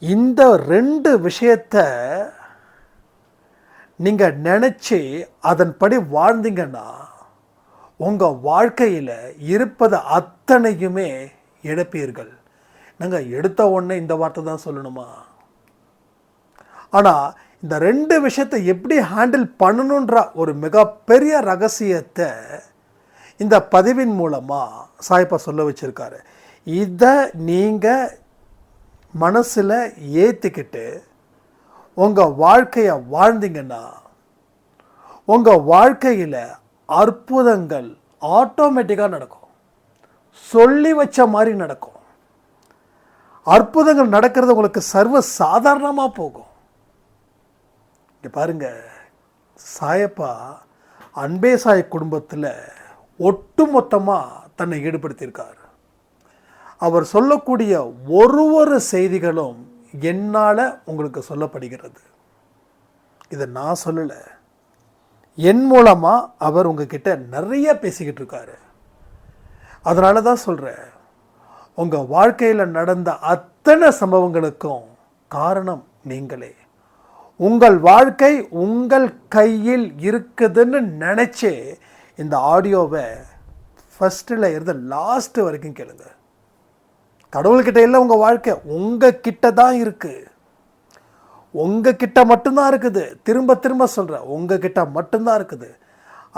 இந்த 2 விஷயத்தை நீங்கள் நினச்சி அதன்படி வாழ்ந்தீங்கன்னா உங்கள் வாழ்க்கையில் இருப்பது அத்தனையுமே இழப்பீர்கள். நாங்கள் எடுத்த உடனே இந்த வார்த்தை தான் சொல்லணுமா? ஆனால் இந்த 2 விஷயத்தை எப்படி ஹேண்டில் பண்ணணுன்ற ஒரு மிகப்பெரிய ரகசியத்தை இந்த பதிவின் மூலமாக சாயப்பா சொல்ல வச்சுருக்காரு. இதை நீங்கள் மனசில் ஏற்றிக்கிட்டு உங்கள் வாழ்க்கையை வாழ்ந்தீங்கன்னா உங்கள் வாழ்க்கையில் அற்புதங்கள் ஆட்டோமேட்டிக்காக நடக்கும். சொல்லி வச்ச மாதிரி நடக்கும். அற்புதங்கள் நடக்கிறது உங்களுக்கு சர்வ சாதாரணமாக போகும். இங்கே பாருங்கள், சாயப்பா அன்பே சாய் குடும்பத்தில் ஒட்டுமொத்தமாக தன்னை ஈடுபடுத்தியிருக்கார். அவர் சொல்லக்கூடிய ஒரு செய்திகளும் என்னால் உங்களுக்கு சொல்லப்படுகிறது. இதை நான் சொல்லலை, என் மூலமாக அவர் உங்ககிட்ட நிறைய பேசிக்கிட்டு இருக்காரு. அதனால தான் சொல்கிறேன், உங்கள் வாழ்க்கையில் நடந்த அத்தனை சம்பவங்களுக்கும் காரணம் நீங்களே. உங்கள் வாழ்க்கை உங்கள் கையில் இருக்குதுன்னு நினச்சி இந்த ஆடியோவை ஃபஸ்ட்டில் இருந்து லாஸ்ட்டு வரைக்கும் கேளுங்க. கடவுள்கிட்ட இல்லை, உங்கள் வாழ்க்கை உங்கள் கிட்ட தான் இருக்குது. உங்கள் கிட்ட மட்டும்தான் இருக்குது. திரும்ப திரும்ப சொல்கிறேன், உங்கள் கிட்ட மட்டும்தான் இருக்குது.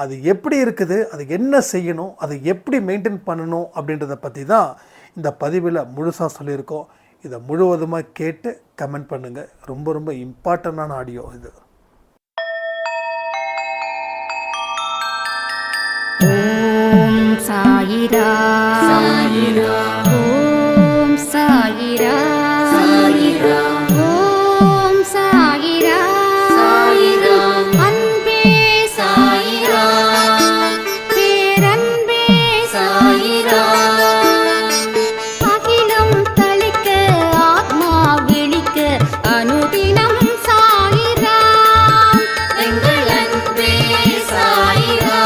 அது எப்படி இருக்குது, அது என்ன செய்யணும், அதை எப்படி மெயின்டைன் பண்ணணும் அப்படின்றத பற்றி தான் இந்த பதிவில் முழுசாக சொல்லியிருக்கோம். இதை முழுவதுமாக கேட்டு கமெண்ட் பண்ணுங்கள். ரொம்ப ரொம்ப இம்பார்ட்டண்டான ஆடியோ இது. ஓம் சாயிரா சாயிரா, ஓம் சாயிரா சாயிரா, ஓம் சாயிரா சாயிரா, அன்பே சாயிரா, பேரன்பே சாயிரா, அகிலம் தளிக்க ஆத்மா விழிக்க அனுதினம் சாயிரா, எங்கள் அன்பே சாயிரா.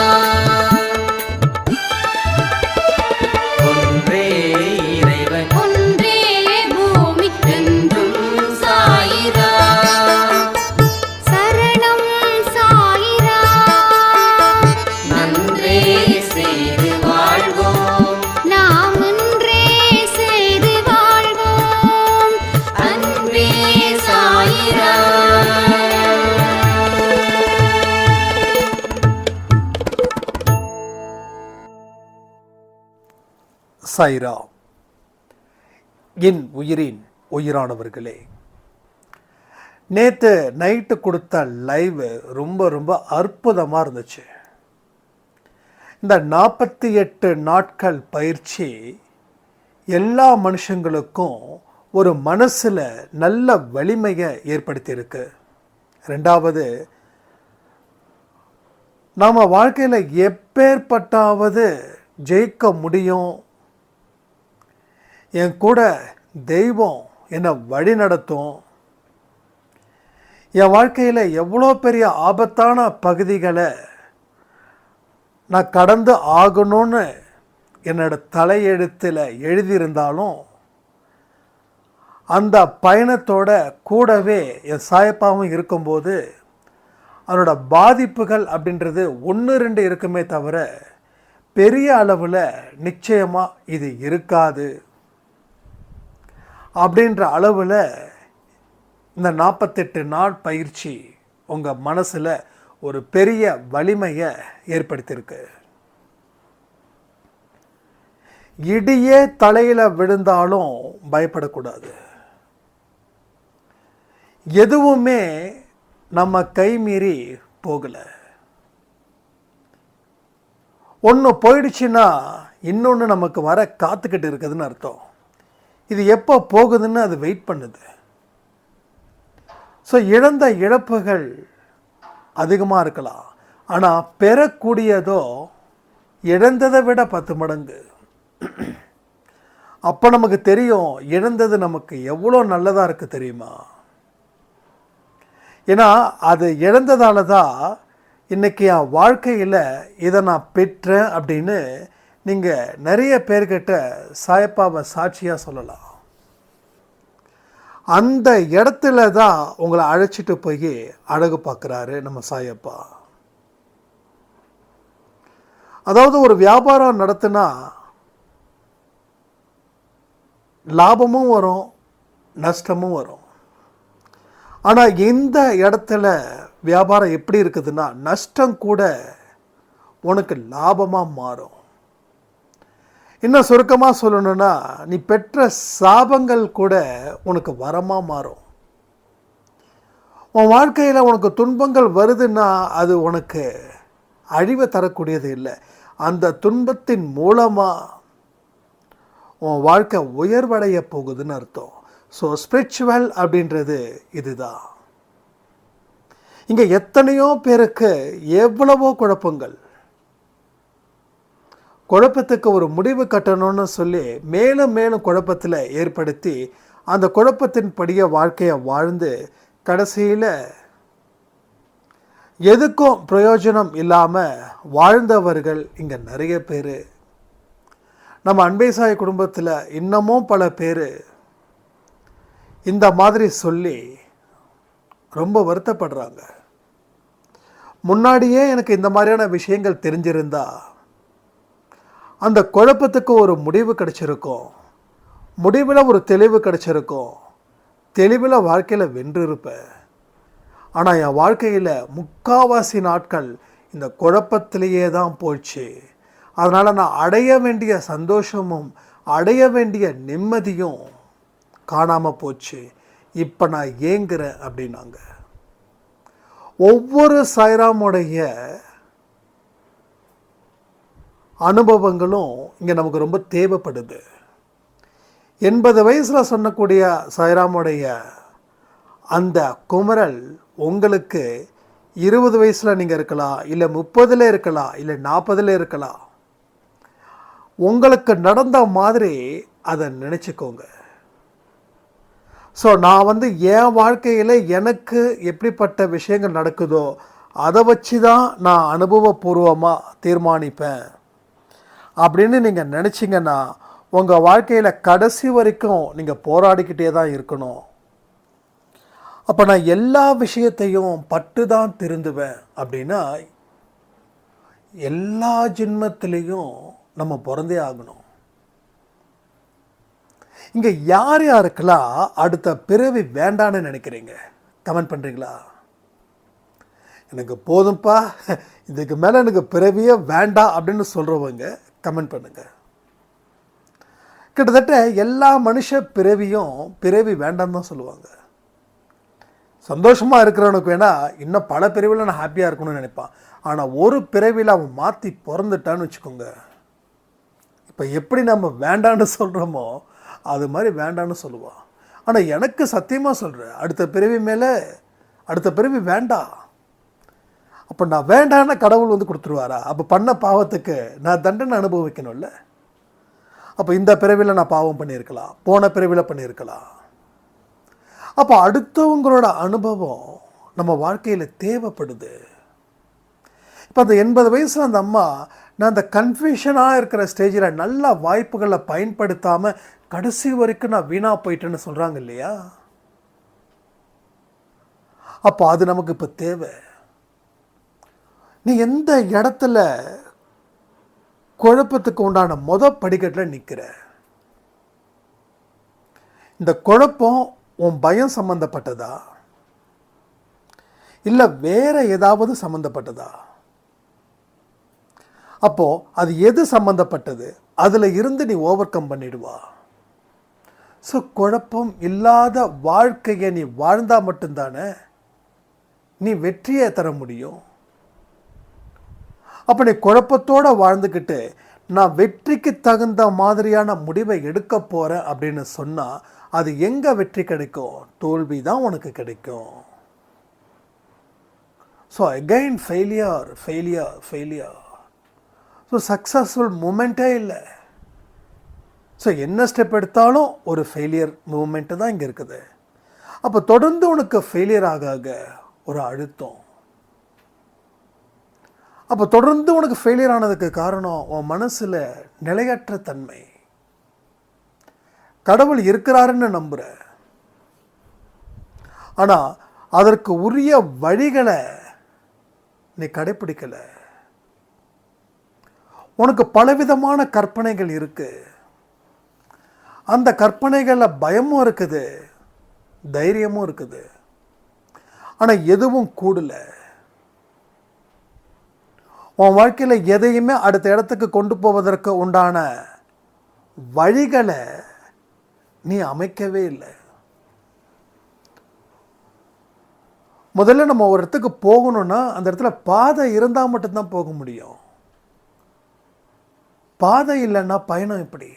சாயிரா. என் உயிரின் உயிரானவர்களே, நேற்று நைட்டு கொடுத்த லைவ் ரொம்ப ரொம்ப அற்புதமாக இருந்துச்சு. இந்த 48 நாட்கள் பயிற்சி எல்லா மனுஷங்களுக்கும் ஒரு மனசில் நல்ல வலிமையை ஏற்படுத்தியிருக்கு. 2வது, நாம் வாழ்க்கையில் எப்பேற்பட்டாவது ஜெயிக்க முடியும், என் கூட தெய்வம் என்னை வழி நடத்தும், என் வாழ்க்கையில் எவ்வளோ பெரிய ஆபத்தான பகுதிகளை நான் கடந்து ஆகணும்னு என்னோட தலையெழுத்தில் எழுதியிருந்தாலும் அந்த பயணத்தோட கூடவே என் சாயப்பாவும் இருக்கும்போது அதனோட பாதிப்புகள் அப்படின்றது 1-2 இருக்குமே தவிர பெரிய அளவில் நிச்சயமாக இது இருக்காது அப்படின்ற அளவில் இந்த 48 நாள் பயிற்சி உங்கள் மனசில் ஒரு பெரிய வலிமையை ஏற்படுத்தியிருக்கு. இடியே தலையில் விழுந்தாலும் பயப்படக்கூடாது. எதுவுமே நம்ம கை மீறி போகலை. ஒன்று போயிடுச்சுன்னா இன்னொன்று நமக்கு வர காத்துக்கிட்டு இருக்குதுன்னு அர்த்தம். இது எப்போ போகுதுன்னு அது வெயிட் பண்ணுது. ஸோ இழந்த இழப்புகள் அதிகமாக இருக்கலாம், ஆனால் பெறக்கூடியதோ இழந்ததை விட 10 மடங்கு. அப்போ நமக்கு தெரியும் இழந்தது நமக்கு எவ்வளோ நல்லதாக இருக்குது தெரியுமா. ஏன்னா அது இழந்ததால தான் இன்றைக்கி என் வாழ்க்கையில் இதை நான் பெற்றேன் அப்படின்னு நீங்கள் நிறைய பேர்கிட்ட சாயப்பாவை சாட்சியாக சொல்லலாம். அந்த இடத்துல தான் உங்களை அழைச்சிட்டு போய் அழகு பார்க்குறாரு நம்ம சாயப்பா. அதாவது ஒரு வியாபாரம் நடத்தினா லாபமும் வரும், நஷ்டமும் வரும். ஆனால் இந்த இடத்துல வியாபாரம் எப்படி இருக்குதுன்னா, நஷ்டம் கூட உனக்கு லாபமாக மாறும். இன்னும் சுருக்கமாக சொல்லணும்னா, நீ பெற்ற சாபங்கள் கூட உனக்கு வரமாக மாறும். உன் வாழ்க்கையில் உனக்கு துன்பங்கள் வருதுன்னா அது உனக்கு அழிவை தரக்கூடியது இல்லை. அந்த துன்பத்தின் மூலமாக உன் வாழ்க்கை உயர்வடைய போகுதுன்னு அர்த்தம். ஸோ ஸ்பிரிச்சுவல் அப்படின்றது இதுதான். இங்கே எத்தனையோ பேருக்கு எவ்வளவோ குழப்பங்கள், குழப்பத்துக்கு ஒரு முடிவு கட்டணும்னு சொல்லி மேலும் மேலும் குழப்பத்தில் ஏற்படுத்தி அந்த குழப்பத்தின் படிய வாழ்க்கையை வாழ்ந்து கடைசியில் எதுக்கும் பிரயோஜனம் இல்லாமல் வாழ்ந்தவர்கள் இங்கே நிறைய பேர். நம்ம அன்பேசாய் குடும்பத்தில் இன்னமும் பல பேர் இந்த மாதிரி சொல்லி ரொம்ப வருத்தப்படுறாங்க. முன்னாடியே எனக்கு இந்த மாதிரியான விஷயங்கள் தெரிஞ்சிருந்தா அந்த குழப்பத்துக்கு ஒரு முடிவு கிடைச்சிருக்கும், முடிவில் ஒரு தெளிவு கிடைச்சிருக்கும், தெளிவில் வாழ்க்கையில் வென்றிருப்பேன். ஆனால் என் வாழ்க்கையில் முக்காவாசி நாட்கள் இந்த குழப்பத்திலேயே தான் போச்சு. அதனால் நான் அடைய வேண்டிய சந்தோஷமும் அடைய வேண்டிய நிம்மதியும் காணாமல் போச்சு. இப்போ நான் ஏங்குறேன் அப்படின்னாங்க. ஒவ்வொரு சாய்ராமுடைய அனுபவங்களும் இங்கே நமக்கு ரொம்ப தேவைப்படுது. 80 வயசில் சொன்னக்கூடிய சாய்ராமுடைய அந்த குமரல் உங்களுக்கு 20 வயசில் நீங்கள் இருக்கலாம், இல்லை 30 இருக்கலாம், இல்லை 40 இருக்கலாம். உங்களுக்கு நடந்த மாதிரி அதை நினச்சிக்கோங்க. ஸோ நான் என் வாழ்க்கையில் எனக்கு எப்படிப்பட்ட விஷயங்கள் நடக்குதோ அதை வச்சு தான் நான் அனுபவபூர்வமாக தீர்மானிப்பேன் அப்படின்னு நீங்கள் நினச்சிங்கன்னா உங்கள் வாழ்க்கையில் கடைசி வரைக்கும் நீங்கள் போராடிக்கிட்டே தான் இருக்கணும். அப்போ நான் எல்லா விஷயத்தையும் பட்டு தான் திருந்துவேன் அப்படின்னா எல்லா ஜென்மத்திலையும் நம்ம பிறந்தே ஆகணும். இங்கே யார் யாருக்கெல்லாம் அடுத்த பிறவி வேண்டான்னு நினைக்கிறீங்க? கமெண்ட் பண்ணுறீங்களா? எனக்கு போதும்ப்பா, இதுக்கு மேலே எனக்கு பிறவியே வேண்டாம் அப்படின்னு சொல்கிறவங்க கமெண்ட் பண்ணுங்கள். கிட்டத்தட்ட எல்லா மனுஷ பிறவி வேண்டாம் தான் சொல்லுவாங்க. சந்தோஷமாக இருக்கிறவனுக்கு வேணால் இன்னும் பல பிறவியில் நான் ஹாப்பியாக இருக்கணும்னு நினைப்பான். ஆனால் ஒரு பிறவியில் அவன் மாற்றி பிறந்துட்டான்னு வச்சுக்கோங்க, இப்போ எப்படி நம்ம வேண்டான்னு சொல்கிறோமோ அது மாதிரி வேண்டான்னு சொல்லுவான். ஆனால் எனக்கு சத்தியமாக சொல்கிறேன், அடுத்த பிறவி வேண்டாம். அப்போ நான் வேண்டான்னு கடவுள் கொடுத்துருவாரா? அப்போ பண்ண பாவத்துக்கு நான் தண்டனை அனுபவிக்கணும்ல. அப்போ இந்த பிறவியில் நான் பாவம் பண்ணியிருக்கலாம், போன பிறவியில் பண்ணியிருக்கலாம். அப்போ அடுத்தவங்களோட அனுபவம் நம்ம வாழ்க்கையில் தேவைப்படுது. இப்போ அந்த 80 வயசில் அந்த அம்மா, நான் அந்த கன்ஃபியூஷனாக இருக்கிற ஸ்டேஜில் நல்ல வாய்ப்புகளை பயன்படுத்தாமல் கடைசி வரைக்கும் நான் வீணாக போயிட்டேன்னு சொல்கிறாங்க இல்லையா? அப்போ அது நமக்கு இப்போ தேவை. நீ எந்த இடத்துல குழப்பத்துக்கு உண்டான படிக்கட்டில் நிற்கிற? இந்த குழப்பம் உன் பயம் சம்பந்தப்பட்டதா இல்லை வேற ஏதாவது சம்பந்தப்பட்டதா? அப்போ அது எது சம்பந்தப்பட்டது, அதில் இருந்து நீ ஓவர் கம் பண்ணிடுவா. ஸோ குழப்பம் இல்லாத வாழ்க்கையை நீ வாழ்ந்தால் மட்டும்தானே நீ வெற்றியை தர முடியும். அப்போ நீ குழப்பத்தோடு வாழ்ந்துக்கிட்டு நான் வெற்றிக்கு தகுந்த மாதிரியான முடிவை எடுக்க போகிறேன் அப்படின்னு சொன்னால் அது எங்கே வெற்றி கிடைக்கும்? தோல்வி தான் உனக்கு கிடைக்கும். So again failure. So successful மூமெண்ட்டே இல்லை. ஸோ என்ன ஸ்டெப் எடுத்தாலும் ஒரு ஃபெயிலியர் மூமெண்ட்டு தான் இங்கே இருக்குது. அப்போ தொடர்ந்து உனக்கு ஃபெயிலியர் ஆக ஒரு அழுத்தம். அப்போ தொடர்ந்து உனக்கு ஃபெயிலியர் ஆனதுக்கு காரணம் உன் மனசில் நிலையற்ற தன்மை. கடவுள் இருக்கிறாருன்னு நம்புகிற, ஆனால் அதற்கு உரிய வழிகளை நீ கடைப்பிடிக்கலை. உனக்கு பலவிதமான கற்பனைகள் இருக்கு. அந்த கற்பனைகளில் பயமும் இருக்குது, தைரியமும் இருக்குது. ஆனால் எதுவும் கூடலை. உன் வாழ்க்கையில் எதையுமே அடுத்த இடத்துக்கு கொண்டு போவதற்கு உண்டான வழிகளை நீ அமைக்கவே இல்லை. முதல்ல நம்ம ஒரு இடத்துக்கு போகணும்னா அந்த இடத்துல பாதை இருந்தால் மட்டும்தான் போக முடியும். பாதை இல்லைன்னா பயணம் எப்படி?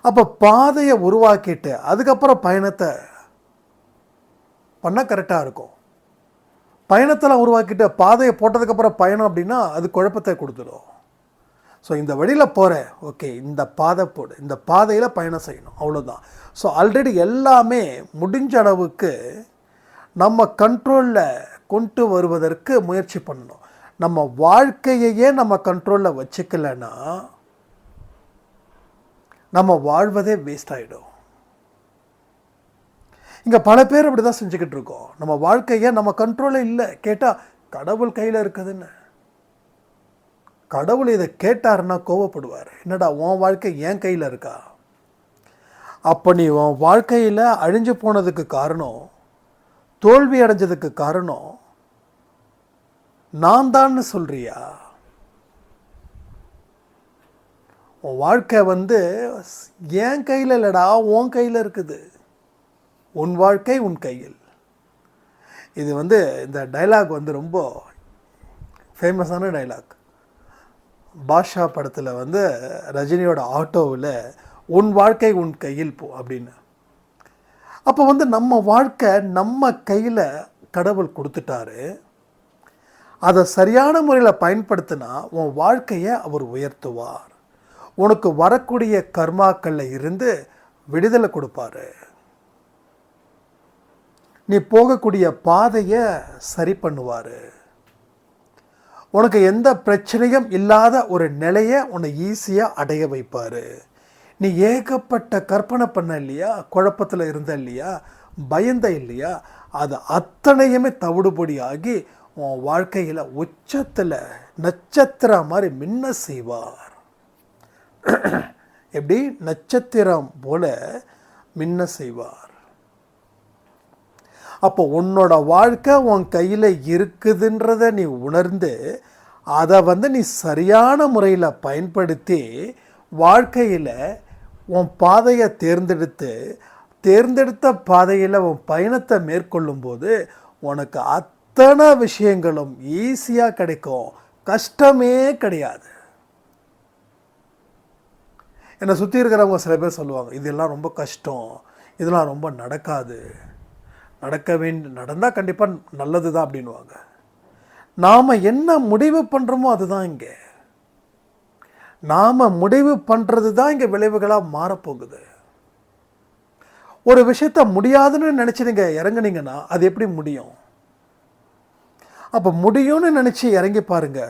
அப்போ பாதையை உருவாக்கிட்டு அதுக்கப்புறம் பயணத்தை பண்ணால் கரெக்டாக இருக்கும். பயணத்தில் உருவாக்கிட்டு பாதையை போட்டதுக்கப்புறம் பயணம் அப்படின்னா அது குழப்பத்தை கொடுத்துடும். ஸோ இந்த வழியில் போகிறேன், ஓகே, இந்த பாதை போடு, இந்த பாதையில் பயணம் செய்யணும், அவ்வளோதான். ஸோ ஆல்ரெடி எல்லாமே முடிஞ்ச அளவுக்கு நம்ம கண்ட்ரோலில் கொண்டு வருவதற்கு முயற்சி பண்ணணும். நம்ம வாழ்க்கையையே நம்ம கண்ட்ரோலில் வச்சுக்கலைன்னா நம்ம வாழ்வதே வேஸ்ட் ஆகிடும். இங்கே பல பேர் அப்படி தான் செஞ்சுக்கிட்டு இருக்கோம். நம்ம வாழ்க்கையை நம்ம கண்ட்ரோலில் இல்லை. கேட்டால் கடவுள் கையில் இருக்குதுன்னு. கடவுள் இதை கேட்டாருன்னா கோவப்படுவார். என்னடா உன் வாழ்க்கை என் கையில் இருக்கா? அப்போ நீ உன் வாழ்க்கையில் அழிஞ்சு போனதுக்கு காரணம், தோல்வி அடைஞ்சதுக்கு காரணம் நான் தான்னு சொல்றியா? உன் வாழ்க்கை என் கையில் இல்லைடா, உன் கையில் இருக்குது. உன் வாழ்க்கை உன் கையில். இது இந்த டைலாக் ரொம்ப ஃபேமஸான டைலாக். பாஷா படத்தில் ரஜினியோட ஆட்டோவில் உன் வாழ்க்கை உன் கையில் போ அப்படின்னு. அப்போ நம்ம வாழ்க்கை நம்ம கையில் கடவுள் கொடுத்துட்டாரு. அதை சரியான முறையில் பயன்படுத்தினா உன் வாழ்க்கையை அவர் உயர்த்துவார். உனக்கு வரக்கூடிய கர்மாக்களில் இருந்து விடுதலை கொடுப்பாரு. நீ போகக்கூடிய பாதையை சரி பண்ணுவார். உனக்கு எந்த பிரச்சனையும் இல்லாத ஒரு நிலையை உன்னை ஈஸியாக அடைய வைப்பார். நீ ஏகப்பட்ட கற்பனை பண்ண இல்லையா, குழப்பத்தில் இருந்த இல்லையா, பயந்த இல்லையா, அது அத்தனையுமே தவிடுபொடியாகி உன் வாழ்க்கையில் உச்சத்தில் நட்சத்திரம் மாதிரி மின்ன செய்வார். எப்படி? நட்சத்திரம் போல மின்ன செய்வார். அப்போ உன்னோட வாழ்க்கை உன் கையில் இருக்குதுன்றதை நீ உணர்ந்து அதை நீ சரியான முறையில் பயன்படுத்தி வாழ்க்கையில் உன் பாதையை தேர்ந்தெடுத்த பாதையில் உன் பயணத்தை மேற்கொள்ளும்போது உனக்கு அத்தனை விஷயங்களும் ஈஸியாக கிடைக்கும். கஷ்டமே கிடையாது. என்னை சுற்றி இருக்கிறவங்க சில பேர் சொல்லுவாங்க, இதெல்லாம் ரொம்ப கஷ்டம், இதெல்லாம் ரொம்ப நடக்காது, நடந்தால் கண்டிப்பாக நல்லது தான் அப்படின்வாங்க. நாம் என்ன முடிவு பண்ணுறோமோ அதுதான் இங்கே. நாம் முடிவு பண்ணுறது தான் இங்கே விளைவுகளாக மாறப்போகுது. ஒரு விஷயத்த முடியாதுன்னு நினச்சி நீங்கள் இறங்குனீங்கன்னா அது எப்படி முடியும்? அப்போ முடியும்னு நினச்சி இறங்கி பாருங்க,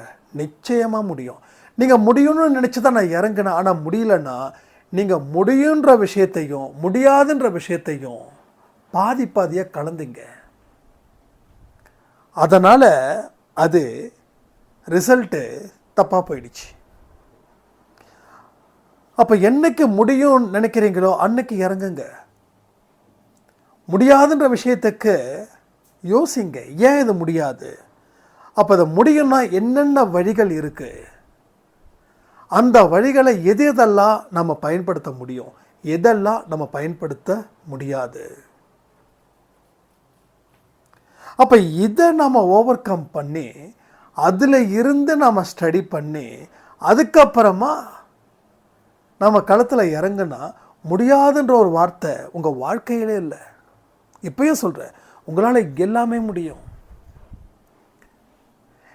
நிச்சயமாக முடியும். நீங்கள் முடியும்னு நினச்சி தான் நான் இறங்கினேன், ஆனால் முடியலன்னா நீங்கள் முடியுன்ற விஷயத்தையும் முடியாதுன்ற விஷயத்தையும் பாதியாக கலந்துங்க. அதனால் அது ரிசல்ட்டு தப்பாக போயிடுச்சு. அப்போ என்னைக்கு முடியும் நினைக்கிறீங்களோ அன்னைக்கு இறங்குங்க. முடியாதுன்ற விஷயத்துக்கு யோசிங்க, ஏன் இது முடியாது? அப்போ அது முடியும்னா என்னென்ன வழிகள் இருக்குது, அந்த வழிகளை எதெல்லாம் நம்ம பயன்படுத்த முடியும், எதெல்லாம் நம்ம பயன்படுத்த முடியாது. அப்போ இதை நம்ம ஓவர் கம் பண்ணி அதில் இருந்து நம்ம ஸ்டடி பண்ணி அதுக்கப்புறமா நம்ம களத்தில் இறங்குனா முடியாதுன்ற ஒரு வார்த்தை உங்கள் வாழ்க்கையிலே இல்லை. இப்பயும் சொல்கிறேன், உங்களால் எல்லாமே முடியும்.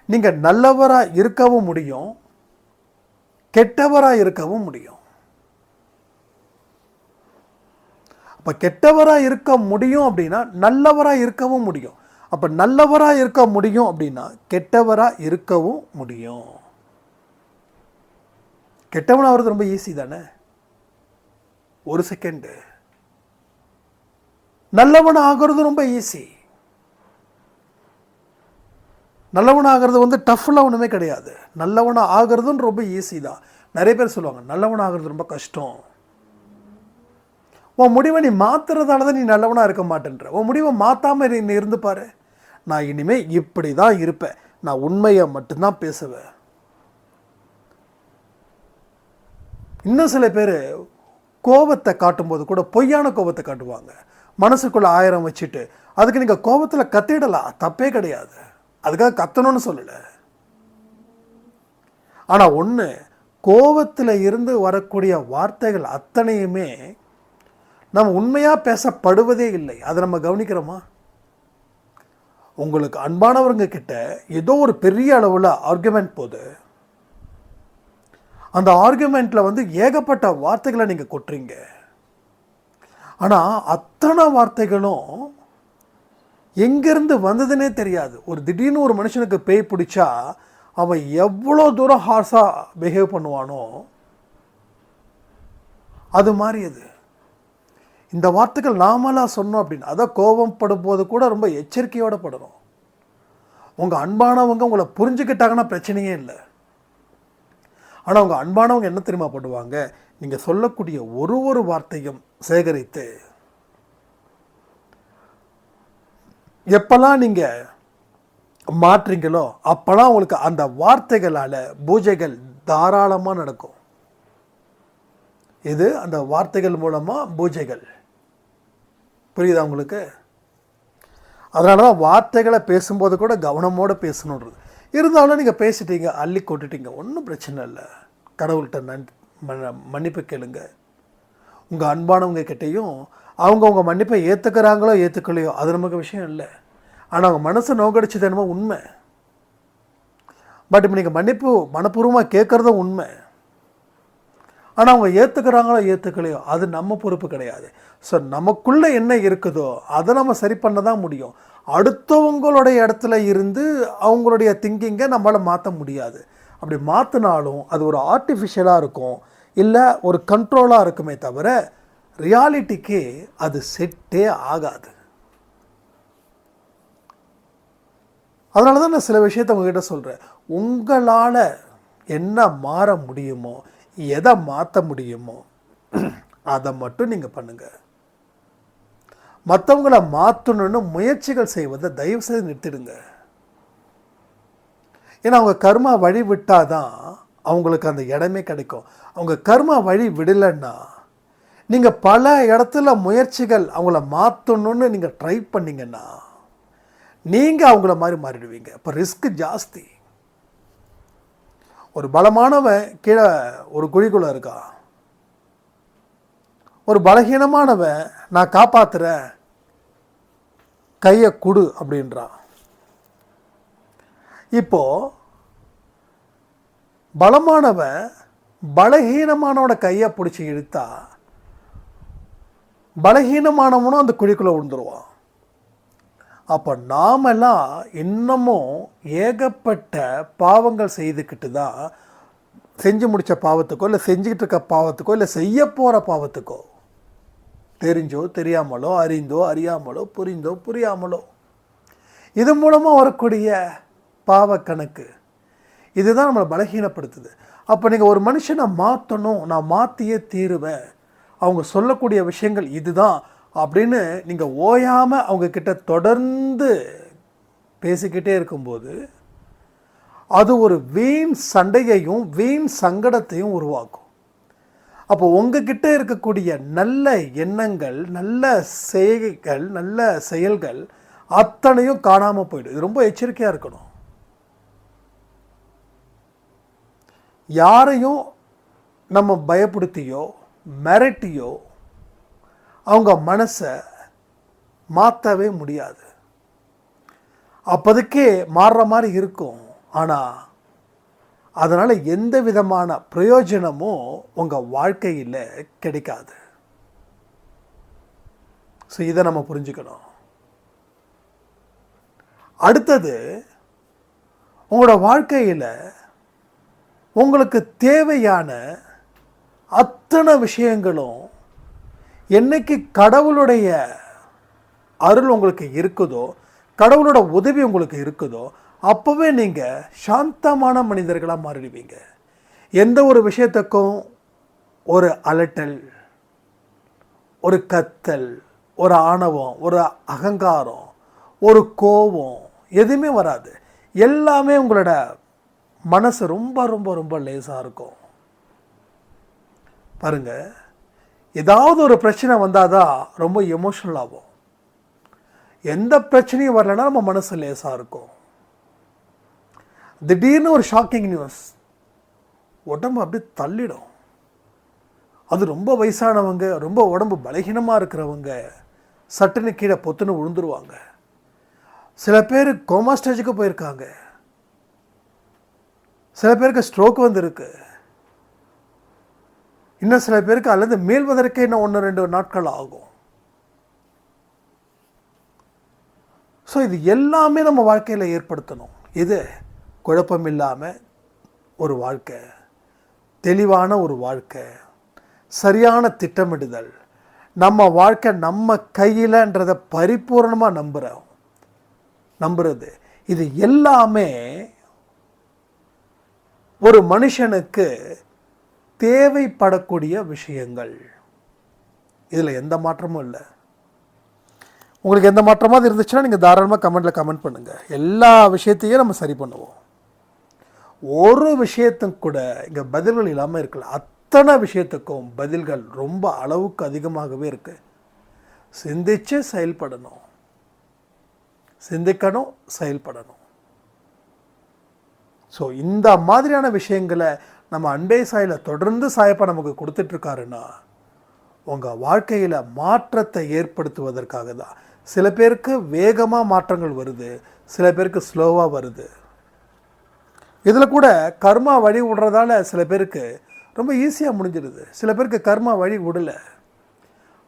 நீங்கள் நல்லவராக இருக்கவும் முடியும், கெட்டவராக இருக்கவும் முடியும். அப்போ கெட்டவராக இருக்க முடியும் அப்படின்னா நல்லவராக இருக்கவும் முடியும். அப்போ நல்லவராக இருக்க முடியும் அப்படின்னா கெட்டவராக இருக்கவும் முடியும். கெட்டவனாகிறது ரொம்ப ஈஸி தானே, ஒரு செகண்டு. நல்லவன் ஆகிறது ரொம்ப ஈஸி. நல்லவன் ஆகிறது வந்து டஃப்லாம் ஒன்றுமே கிடையாது. நல்லவன் ஆகிறதுன்னு ரொம்ப ஈஸி தான். நிறைய பேர் சொல்லுவாங்க நல்லவன் ஆகிறது ரொம்ப கஷ்டம். உன் முடிவை நீ மாற்றுறதால தான் நீ நல்லவனாக இருக்க மாட்டேன்ற. உன் முடிவை மாற்றாமல் நீ இருந்து பாரு. நான் இனிமேல் இப்படி தான் இருப்பேன், நான் உண்மையை மட்டும்தான் பேசுவேன். இன்னும் சில பேர் கோபத்தை காட்டும்போது கூட பொய்யான கோபத்தை காட்டுவாங்க. மனசுக்குள்ளே 1000 வச்சுட்டு அதுக்கு நீங்கள் கோபத்தில் கத்திடலாம், தப்பே கிடையாது. அதுக்காக கத்தணும்னு சொல்லலை. ஆனால் ஒன்று, கோபத்தில் இருந்து வரக்கூடிய வார்த்தைகள் அத்தனையுமே நம்ம உண்மையாக பேசப்படுவதே இல்லை. அதை நம்ம கவனிக்கிறோமா? உங்களுக்கு அன்பானவங்க கிட்ட ஏதோ ஒரு பெரிய அளவில் ஆர்குமெண்ட் போகுது. அந்த ஆர்குமெண்ட்டில் வந்து ஏகப்பட்ட வார்த்தைகளை நீங்கள் கொட்டுறீங்க. ஆனால் அத்தனை வார்த்தைகளும் எங்கேருந்து வந்ததுன்னே தெரியாது. ஒரு திடீர்னு ஒரு மனுஷனுக்கு பேய் பிடிச்சா அவன் எவ்வளோ தூரம் ஹார்ஸாக பிஹேவ் பண்ணுவானோ அது மாதிரி அது. இந்த வார்த்தைகள் நாமளாக சொன்னோம் அப்படின்னு, அதை கோபப்படும் போது கூட ரொம்ப எச்சரிக்கையோடு படணும். உங்கள் அன்பானவங்க உங்களை புரிஞ்சுக்கிட்டாங்கன்னா பிரச்சனையே இல்லை. ஆனால் உங்கள் அன்பானவங்க என்ன தெரியுமா பண்ணுவாங்க? நீங்கள் சொல்லக்கூடிய ஒரு வார்த்தையும் சேகரித்து எப்போல்லாம் நீங்கள் மாற்றீங்களோ அப்போல்லாம் உங்களுக்கு அந்த வார்த்தைகளால் பூஜைகள் தாராளமாக நடக்கும். இது அந்த வார்த்தைகள் மூலமாக பூஜைகள். புரியுதா உங்களுக்கு? அதனால தான் வார்த்தைகளை பேசும்போது கூட கவனமோடு பேசணுன்றது. இருந்தாலும் நீங்கள் பேசிட்டீங்க, அள்ளி கொட்டுட்டீங்க, ஒன்றும் பிரச்சனை இல்லை. கடவுள்கிட்ட மன்னிப்பு கேளுங்க. உங்கள் அன்பானவங்க கிட்டேயும் அவங்க மன்னிப்பை ஏற்றுக்கிறாங்களோ ஏற்றுக்கலையோ அது நமக்கு விஷயம் இல்லை. ஆனால் அவங்க மனசை நோக்கடிச்சது என்னமோ உண்மை. பட் இப்போ நீங்கள் மன்னிப்பு மனப்பூர்வமாக கேட்குறதும் உண்மை. ஆனால் அவங்க ஏற்றுக்கிறாங்களோ ஏற்றுக்கலையோ அது நம்ம பொறுப்பு கிடையாது. ஸோ நமக்குள்ளே என்ன இருக்குதோ அதை நம்ம சரி பண்ண தான் முடியும். அடுத்தவங்களுடைய இடத்துல இருந்து அவங்களுடைய திங்கிங்கை நம்மளால் மாற்ற முடியாது. அப்படி மாற்றினாலும் அது ஒரு ஆர்டிஃபிஷியலாக இருக்கும், இல்லை ஒரு கண்ட்ரோலாக இருக்குமே தவிர ரியாலிட்டிக்கு அது செட்டே ஆகாது. அதனால தான் நான் சில விஷயத்தை உங்ககிட்ட சொல்கிறேன். உங்களால் என்ன மாற முடியுமோ, எதை மாற்ற முடியுமோ அதை மட்டும் நீங்கள் பண்ணுங்கள். மற்றவங்கள மாற்றணுன்னு முயற்சிகள் செய்வதை தயவுசெய்து நிறுத்திடுங்க. ஏன்னா அவங்க கர்மா வழி விட்டால் தான் அவங்களுக்கு அந்த இடமே கிடைக்கும். அவங்க கர்மா வழி விடலைன்னா நீங்கள் பல இடத்துல முயற்சிகள் அவங்கள மாற்றணுன்னு நீங்கள் ட்ரை பண்ணிங்கன்னா நீங்கள் அவங்கள மாதிரி மாறிடுவீங்க. இப்போ ரிஸ்க் ஜாஸ்தி. ஒரு பலமானவன் கீழே ஒரு குழிக்குள்ளே இருக்கா, ஒரு பலகீனமானவன் நான் காப்பாற்றுறேன் கையை கொடு அப்படின்றான். இப்போ பலமானவன் பலகீனமானவனோட கையை பிடிச்சி இழுத்தா பலகீனமானவனும் அந்த குழிக்குள்ளே விழுந்துருவான். அப்போ நாமெல்லாம் இன்னமும் ஏகப்பட்ட பாவங்கள் செய்துக்கிட்டு தான் செஞ்சு முடித்த பாவத்துக்கோ இல்லை செஞ்சுக்கிட்டு இருக்க பாவத்துக்கோ இல்லை செய்ய போகிற பாவத்துக்கோ தெரிஞ்சோ தெரியாமலோ அறிந்தோ அறியாமலோ புரிந்தோ புரியாமலோ இது மூலமாக வரக்கூடிய பாவ கணக்கு இதுதான் நம்மளை பலகீனப்படுத்துது. அப்போ நீங்கள் ஒரு மனுஷனை மாற்றணும், நான் மாற்றியே தீருவேன், அவங்க சொல்லக்கூடிய விஷயங்கள் இதுதான் அப்படின்னு நீங்கள் ஓயாமல் அவங்கக்கிட்ட தொடர்ந்து பேசிக்கிட்டே இருக்கும்போது அது ஒரு வீண் சண்டையையும் வீண் சங்கடத்தையும் உருவாக்கும். அப்போ உங்ககிட்ட இருக்கக்கூடிய நல்ல எண்ணங்கள், நல்ல செய்கைகள், நல்ல செயல்கள் அத்தனையும் காணாமல் போயிடும். இது ரொம்ப எச்சரிக்கையாக இருக்கணும். யாரையும் நம்ம பயப்படுத்தியோ மிரட்டியோ அவங்க மனசை மாற்றவே முடியாது. அப்போதைக்கே மாறுற மாதிரி இருக்கும், ஆனால் அதனால் எந்த விதமான பிரயோஜனமும் உங்கள் வாழ்க்கையில் கிடைக்காது. ஸோ இதை நம்ம புரிஞ்சுக்கணும். அடுத்தது, உங்களோட வாழ்க்கையில் உங்களுக்கு தேவையான அத்தனை விஷயங்களும் என்னைக்கு கடவுளுடைய அருள் உங்களுக்கு இருக்குதோ, கடவுளோட உதவி உங்களுக்கு இருக்குதோ, அப்போவே நீங்கள் சாந்தமான மனிதர்களாக மாறிடுவீங்க. எந்த ஒரு விஷயத்துக்கும் ஒரு அலட்டல், ஒரு கத்தல், ஒரு ஆணவம், ஒரு அகங்காரம், ஒரு கோபம் எதுவுமே வராது. எல்லாமே உங்களோட மனசு ரொம்ப ரொம்ப ரொம்ப லேசாக இருக்கும். பாருங்கள், ஏதாவது ஒரு பிரச்சனை வந்தால் தான் ரொம்ப எமோஷனல் ஆகும். எந்த பிரச்சனையும் வரலைன்னா நம்ம மனசு லேசாக இருக்கும். திடீர்னு ஒரு ஷாக்கிங் நியூஸ் உடம்பு அப்படியே தள்ளிடும். அது ரொம்ப வயசானவங்க, ரொம்ப உடம்பு பலகீனமாக இருக்கிறவங்க சட்டுன்னு கீழே பொத்துன்னு விழுந்துருவாங்க. சில பேர் கோமா ஸ்டேஜுக்கு போயிருக்காங்க. சில பேருக்கு ஸ்ட்ரோக் வந்திருக்கு. இன்னும் சில பேருக்கு அல்லது மீள்வதற்கே இன்னும் 1-2 நாட்கள் ஆகும். ஸோ இது எல்லாமே நம்ம வாழ்க்கையில் ஏற்படுத்தணும். இது குழப்பம் இல்லாமல் ஒரு வாழ்க்கை, தெளிவான ஒரு வாழ்க்கை, சரியான திட்டமிடுதல், நம்ம வாழ்க்கை நம்ம கையிலன்றதை பரிபூர்ணமாக நம்புறது, இது எல்லாமே ஒரு மனுஷனுக்கு தேவைப்படக்கூடிய விஷயங்கள். இதில் எந்த மாற்றமும் இல்லை. உங்களுக்கு எந்த மாற்றமாக இருந்துச்சுன்னா நீங்கள் தாராளமாக கமெண்ட்டில் கமெண்ட் பண்ணுங்கள். எல்லா விஷயத்தையும் நம்ம சரி பண்ணுவோம். ஒரு விஷயத்துக்கு கூட இங்கே பதில்கள் இல்லாமல் இருக்கல. அத்தனை விஷயத்துக்கும் பதில்கள் ரொம்ப அளவுக்கு அதிகமாகவே இருக்குது. சிந்திச்சு செயல்படணும், சிந்திக்கணும், செயல்படணும். ஸோ இந்த மாதிரியான விஷயங்களை நம்ம அன்பே சாயில் தொடர்ந்து சாயப்பா நமக்கு கொடுத்துட்ருக்காருன்னா உங்கள் வாழ்க்கையில் மாற்றத்தை ஏற்படுத்துவதற்காக தான். சில பேருக்கு வேகமாக மாற்றங்கள் வருது, சில பேருக்கு ஸ்லோவாக வருது. இதில் கூட கர்மா வழி விடுறதால சில பேருக்கு ரொம்ப ஈஸியாக முடிஞ்சிடுது, சில பேருக்கு கர்மா வழி விடலை.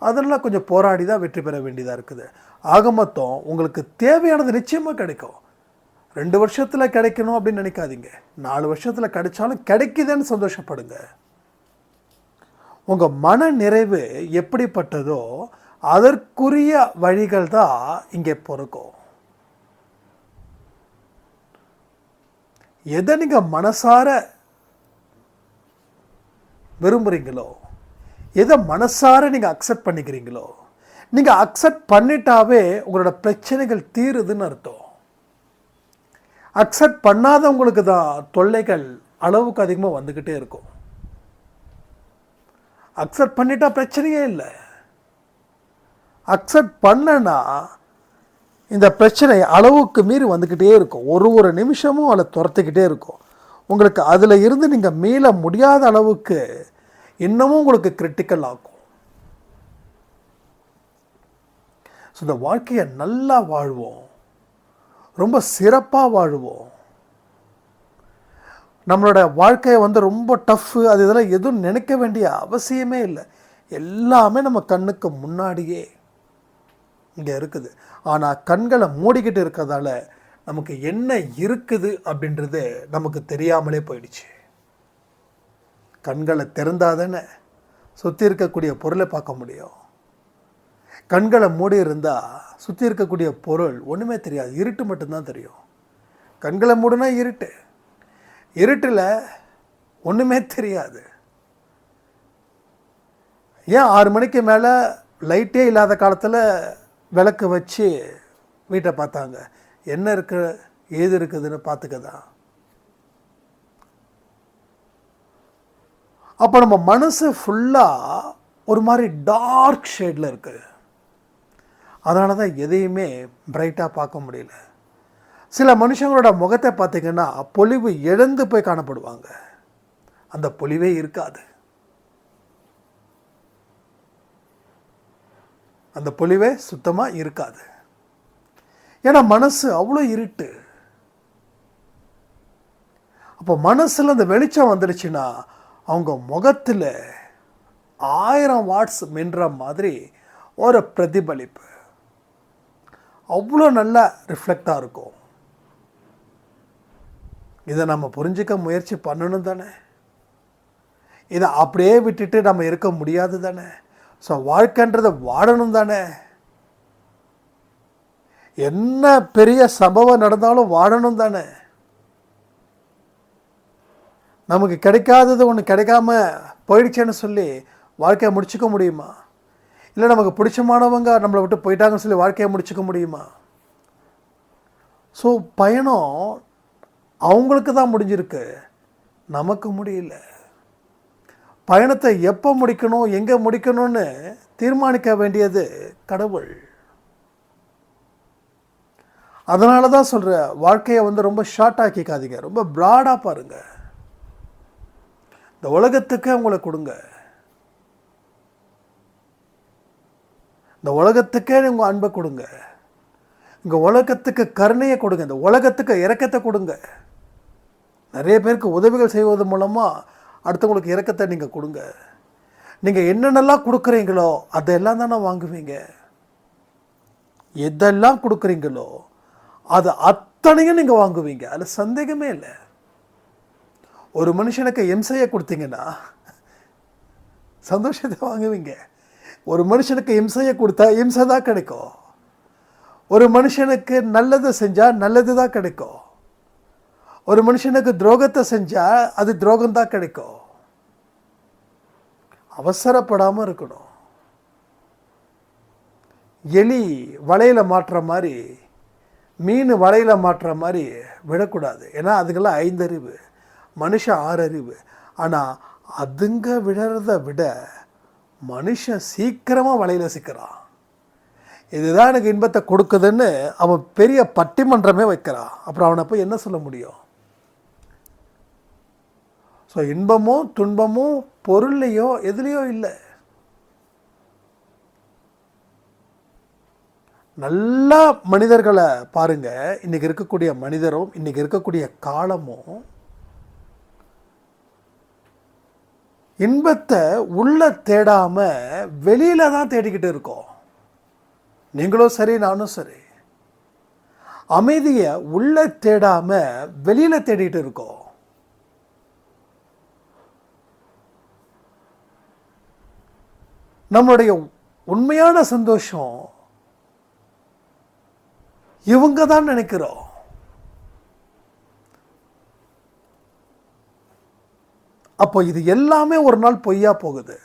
அதெல்லாம் கொஞ்சம் போராடி தான் வெற்றி பெற வேண்டியதாக இருக்குது. ஆக மொத்தம் உங்களுக்கு தேவையானது நிச்சயமாக கிடைக்கும். 2 வருஷத்தில் கிடைக்கணும் அப்படின்னு நினைக்காதீங்க. 4 வருஷத்தில் கிடைச்சாலும் கிடைக்குதுன்னு சந்தோஷப்படுங்க. உங்கள் மன நிறைவு எப்படிப்பட்டதோ அதற்குரிய வழிகள் தான் இங்கே பிறக்கும். எதை நீங்கள் மனசார விரும்புகிறீங்களோ, எதை மனசார நீங்கள் அக்செப்ட் பண்ணிக்கிறீங்களோ, நீங்கள் அக்செப்ட் பண்ணிட்டாவே உங்களோட பிரச்சனைகள் தீருதுன்னு அர்த்தம். அக்செப்ட் பண்ணாதவங்களுக்கு தான் தொல்லைகள் அளவுக்கு அதிகமாக வந்துக்கிட்டே இருக்கும். அக்செப்ட் பண்ணிட்டா பிரச்சனையே இல்லை. அக்செப்ட் பண்ணனா இந்த பிரச்சனை அளவுக்கு மீறி வந்துக்கிட்டே இருக்கும். ஒரு நிமிஷமும் அதை துரத்திக்கிட்டே இருக்கும். உங்களுக்கு அதில் இருந்து நீங்கள் மீள முடியாத அளவுக்கு இன்னமும் உங்களுக்கு கிரிட்டிக்கல் ஆகும். ஸோ இந்த வாழ்க்கையை நல்லா வாழ்வோம், ரொம்ப சிறப்பாக வாழ்வோம். நம்மளோட வாழ்க்கையை ரொம்ப டஃப்பு அது இதெல்லாம் எதுவும் நினைக்க வேண்டிய அவசியமே இல்லை. எல்லாமே நம்ம கண்ணுக்கு முன்னாடியே இங்கே இருக்குது. ஆனால் கண்களை மூடிக்கிட்டு இருக்கிறதால நமக்கு என்ன இருக்குது அப்படின்றது நமக்கு தெரியாமலே போயிடுச்சு. கண்களை திறந்தாதானே சுற்றி இருக்கக்கூடிய பொருளை பார்க்க முடியும். கண்களை மூடி இருந்தால் சுற்றி இருக்கக்கூடிய பொருள் ஒன்றுமே தெரியாது, இருட்டு மட்டும்தான் தெரியும். கண்களை மூடுனா இருட்டு, இருட்டில் ஒன்றுமே தெரியாது. ஏன் 6 மணிக்கு மேலே லைட்டே இல்லாத காலத்தில் விளக்கு வச்சு வீட்டை பார்த்தாங்க? என்ன இருக்கு ஏது இருக்குதுன்னு பார்த்துக்கதான். அப்போ நம்ம மனசு ஃபுல்லாக ஒரு மாதிரி டார்க் ஷேடில் இருக்குது. அதனால தான் எதையுமே பிரைட்டாக பார்க்க முடியல. சில மனுஷங்களோட முகத்தை பார்த்திங்கன்னா பொலிவு இழந்து போய் காணப்படுவாங்க. அந்த பொலிவே இருக்காது, அந்த பொலிவே சுத்தமாக இருக்காது. ஏன்னா மனசு அவ்வளோ இருட்டு. அப்போ மனசில் அந்த வெளிச்சம் வந்துடுச்சுன்னா அவங்க முகத்தில் 1000 வாட்ஸ் மின்ற மாதிரி ஒரு பிரதிபலிப்பு அவ்வளோ நல்லா ரிஃப்ளெக்டாக இருக்கும். இதை நம்ம புரிஞ்சிக்க முயற்சி பண்ணணும் தானே. இதை அப்படியே விட்டுட்டு நம்ம இருக்க முடியாது தானே. ஸோ வாழ்க்கைன்றதை வாழணும் தானே. என்ன பெரிய சம்பவம் நடந்தாலும் வாழணும் தானே. நமக்கு கிடைக்காதது ஒன்று கிடைக்காம போயிடுச்சேன்னு சொல்லி வாழ்க்கையை முடிச்சுக்க முடியுமா? இல்லை நமக்கு பிடிச்சமானவங்க நம்மளை விட்டு போயிட்டாங்கன்னு சொல்லி வாழ்க்கையை முடிச்சுக்க முடியுமா? ஸோ பயணம் அவங்களுக்கு தான் முடிஞ்சிருக்கு, நமக்கு முடியல. பயணத்தை எப்போ முடிக்கணும், எங்கே முடிக்கணும்னு தீர்மானிக்க வேண்டியது கடவுள். அதனால தான் சொல்கிறேன், வாழ்க்கையை ரொம்ப ஷார்ட் ஆக்கிக்காதீங்க, ரொம்ப ப்ராடாக பாருங்கள். இந்த உலகத்துக்கு உங்களை கொடுங்க, இந்த உலகத்துக்கே உங்கள் அன்பை கொடுங்க, இந்த உலகத்துக்கு கருணையை கொடுங்க, இந்த உலகத்துக்கு இரக்கத்தை கொடுங்க. நிறைய பேருக்கு உதவிகள் செய்வது மூலமாக அடுத்தவங்களுக்கு இரக்கத்தை நீங்கள் கொடுங்க. நீங்கள் என்னென்னலாம் கொடுக்குறீங்களோ அதெல்லாம் தானே வாங்குவீங்க. எதெல்லாம் கொடுக்குறீங்களோ அது அத்தனையும் நீங்கள் வாங்குவீங்க, அதில் சந்தேகமே இல்லை. ஒரு மனுஷனுக்கு இம்சையை கொடுத்தீங்கன்னா சந்தோஷத்தை வாங்குவீங்க. ஒரு மனுஷனுக்கு இம்சையை கொடுத்தா இம்சை தான் கிடைக்கும். ஒரு மனுஷனுக்கு நல்லது செஞ்சால் நல்லது தான் கிடைக்கும். ஒரு மனுஷனுக்கு துரோகத்தை செஞ்சால் அது துரோகம்தான் கிடைக்கும். அவசரப்படாமல் இருக்கணும். எலி வலையில் மாட்டுற மாதிரி, மீன் வலையில் மாட்டுற மாதிரி விடக்கூடாது. ஏன்னா அதுக்கெல்லாம் 5 அறிவு, மனுஷன் 6 அறிவு. ஆனால் அதுங்க விடுறத விட மனுஷன் சீக்கிரமாக வலையில் சிக்கிறான். இதுதான் எனக்கு இன்பத்தை கொடுக்குதுன்னு அவன் பெரிய பட்டிமன்றமே வைக்கிறான். அப்புறம் அவனை போய் என்ன சொல்ல முடியும்? ஸோ இன்பமும் துன்பமும் பொருள்லையோ எதுலேயோ இல்லை. நல்ல மனிதர்களை பாருங்க. இன்னைக்கு இருக்கக்கூடிய மனிதரும் இன்னைக்கு இருக்கக்கூடிய காலமும் இன்பத்தை உள்ள தேடாம வெளியில தான் தேடிக்கிட்டு இருக்கோம். நீங்களும் சரி, நானும் சரி. அமைதியை உள்ள தேடாம வெளியில தேடிட்டு இருக்கோம். நம்மளுடைய உண்மையான சந்தோஷம் இவங்க தான் நினைக்கிறோம். அப்போ இது எல்லாமே ஒரு நாள் பொய்யா போகுது.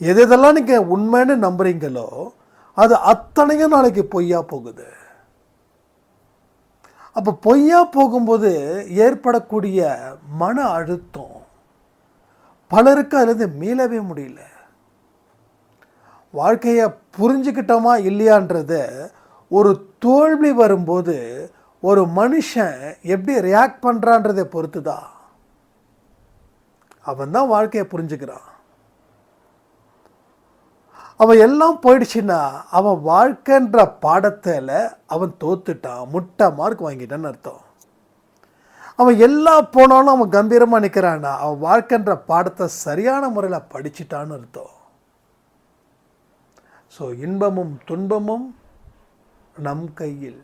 எதெல்லாம் நீங்க உண்மைன்னு நம்புறீங்களோ அது அத்தனையும் நாளைக்கு பொய்யா போகுது. அப்போ பொய்யா போகும்போது ஏற்படக்கூடிய மன அழுத்தம் பலருக்கு அதிலிருந்து மீளவே முடியல. வாழ்க்கையை புரிஞ்சுக்கிட்டோமா இல்லையான்றத ஒரு தோல்வி வரும்போது ஒரு மனுஷன் எப்படி ரியாக்ட் பண்ணுறான்றதை பொறுத்து தான் அவன் தான் வாழ்க்கையை புரிஞ்சுக்கிறான். அவன் எல்லாம் போயிடுச்சுன்னா அவன் வாழ்க்கைன்ற பாடத்தில் அவன் தோத்துட்டான், முட்டை மார்க் வாங்கிட்டான்னு அர்த்தம். அவன் எல்லாம் போனாலும் அவன் கம்பீரமாக நிற்கிறான்னா அவன் வாழ்க்கைன்ற பாடத்தை சரியான முறையில் படிச்சுட்டான்னு அர்த்தம். ஸோ இன்பமும் துன்பமும் நம் கையில்.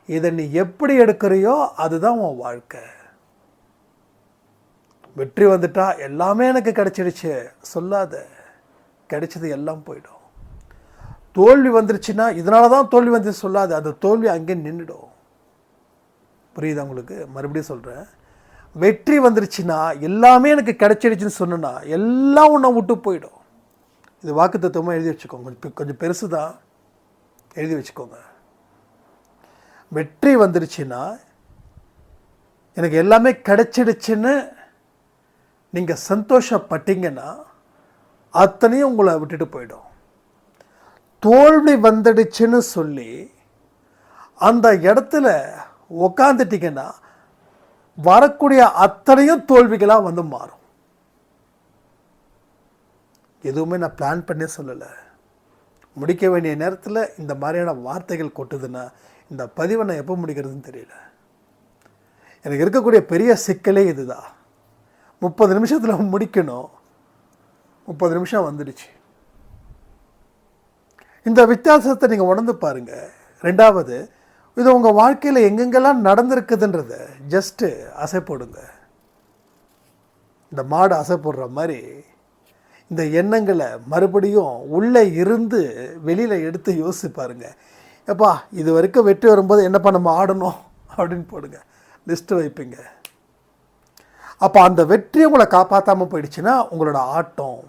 இதை நீ எப்படி எடுக்கிறியோ அதுதான் உன் வாழ்க்கை. வெற்றி வந்துட்டா எல்லாமே எனக்கு கிடைச்சிடுச்சு சொல்லாத, கிடைச்சது எல்லாம் போயிடும். தோல்வி வந்துருச்சுன்னா இதனால தான் தோல்வி வந்து சொல்லாது, அந்த தோல்வி அங்கே நின்றுடும். புரியுதா உங்களுக்கு? மறுபடியும் சொல்கிறேன், வெற்றி வந்துருச்சுன்னா எல்லாமே எனக்கு கிடைச்சிடுச்சுன்னு சொன்னா எல்லாம் உன்னை விட்டு போயிடும். இது வாக்கு தத்துவமாக எழுதி வச்சுக்கோங்க, கொஞ்சம் பெருசு தான், எழுதி வச்சுக்கோங்க. வெற்றி வந்துருச்சுன்னா எனக்கு எல்லாமே கிடைச்சிடுச்சுன்னு நீங்கள் சந்தோஷப்பட்டீங்கன்னா அத்தனையும் உங்களை விட்டுட்டு போயிடும். தோல்வி வந்துடுச்சுன்னு சொல்லி அந்த இடத்துல உக்காந்துட்டிங்கன்னா வரக்கூடிய அத்தனையும் தோல்விகளாக வந்து மாறும். எதுவுமே நான் பிளான் பண்ணி சொல்லலை. முடிக்க வேண்டிய நேரத்தில் இந்த மாதிரியான வார்த்தைகள் கொட்டுதுன்னா இந்த பதிவை நான் எப்போ முடிக்கிறதுன்னு தெரியல. எனக்கு இருக்கக்கூடிய பெரிய சிக்கலே இதுதான். 30 நிமிஷத்தில் முடிக்கணும், 30 நிமிஷம் வந்துடுச்சு. இந்த வித்தியாசத்தை நீங்கள் உணர்ந்து பாருங்கள். ரெண்டாவது, இது உங்கள் வாழ்க்கையில் எங்கெங்கெல்லாம் நடந்திருக்குதுன்றத ஜஸ்ட்டு அசை போடுங்க. இந்த மாடு அசை போடுற மாதிரி இந்த எண்ணங்களை மறுபடியும் உள்ளே இருந்து வெளியில் எடுத்து யோசிச்சு பாருங்கள். எப்பா இது வரைக்கும் வெற்றி வரும்போது என்னப்பா நம்ம ஆடணும் அப்படின்னு போடுங்க, லிஸ்ட்டு வைப்பீங்க. அப்போ அந்த வெற்றி உங்களை காப்பாற்றாமல் போயிடுச்சுன்னா உங்களோட ஆட்டம்